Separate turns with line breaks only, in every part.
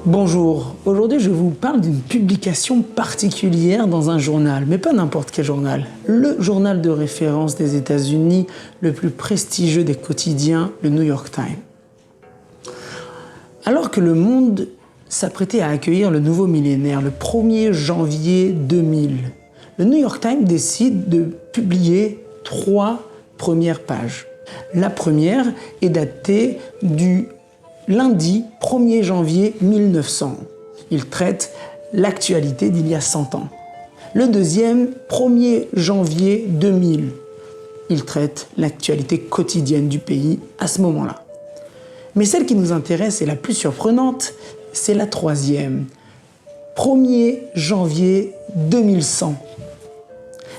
Bonjour, aujourd'hui je vous parle d'une publication particulière dans un journal, mais pas n'importe quel journal. Le journal de référence des États-Unis, le plus prestigieux des quotidiens, le New York Times. Alors que le monde s'apprêtait à accueillir le nouveau millénaire, le 1er janvier 2000, le New York Times décide de publier 3 premières pages. La première est datée du lundi 1er janvier 1900. Il traite l'actualité d'il y a 100 ans. Le deuxième, 1er janvier 2000. Il traite l'actualité quotidienne du pays à ce moment-là. Mais celle qui nous intéresse et la plus surprenante, c'est la troisième, 1er janvier 2100.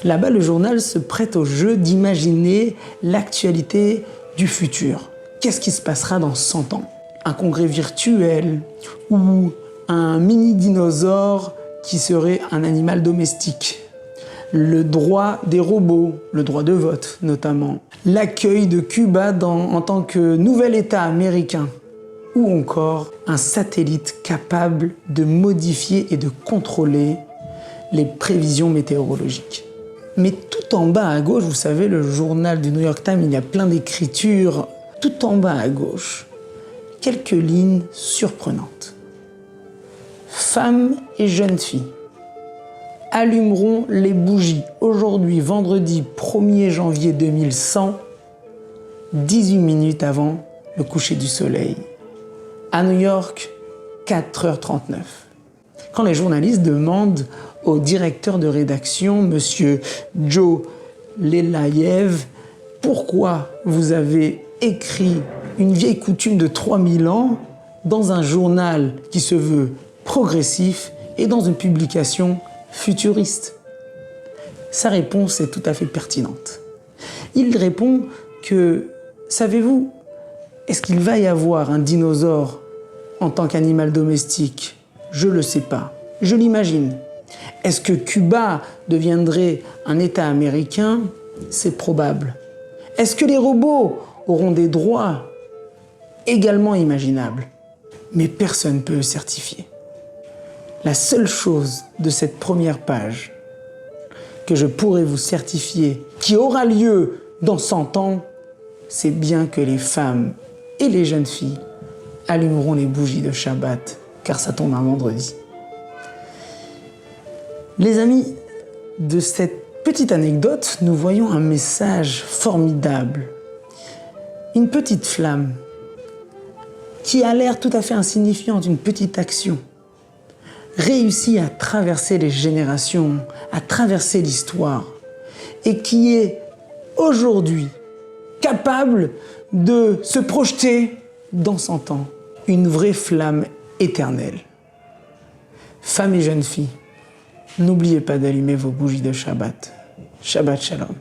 Là-bas, le journal se prête au jeu d'imaginer l'actualité du futur. Qu'est-ce qui se passera dans 100 ans? Un congrès virtuel ou un mini-dinosaure qui serait un animal domestique, le droit des robots, le droit de vote notamment, l'accueil de Cuba en tant que nouvel État américain, ou encore un satellite capable de modifier et de contrôler les prévisions météorologiques. Mais tout en bas à gauche, vous savez, le journal du New York Times, il y a plein d'écritures, tout en bas à gauche, quelques lignes surprenantes. Femmes et jeunes filles allumeront les bougies aujourd'hui, vendredi 1er janvier 2100, 18 minutes avant le coucher du soleil. À New York, 4h39. Quand les journalistes demandent au directeur de rédaction, monsieur Joe Lelayev, pourquoi vous avez écrit une vieille coutume de 3000 ans dans un journal qui se veut progressif et dans une publication futuriste. Sa réponse est tout à fait pertinente. Il répond que, savez-vous, est-ce qu'il va y avoir un dinosaure en tant qu'animal domestique? Je ne le sais pas, je l'imagine. Est-ce que Cuba deviendrait un État américain? C'est probable. Est-ce que les robots auront des droits? Également imaginable, mais personne ne peut le certifier. La seule chose de cette première page que je pourrais vous certifier, qui aura lieu dans 100 ans, c'est bien que les femmes et les jeunes filles allumeront les bougies de Shabbat, car ça tombe un vendredi. Les amis, de cette petite anecdote, nous voyons un message formidable. Une petite flamme qui a l'air tout à fait insignifiante, une petite action, réussit à traverser les générations, à traverser l'histoire, et qui est aujourd'hui capable de se projeter dans 100 ans, une vraie flamme éternelle. Femmes et jeunes filles, n'oubliez pas d'allumer vos bougies de Shabbat. Shabbat Shalom.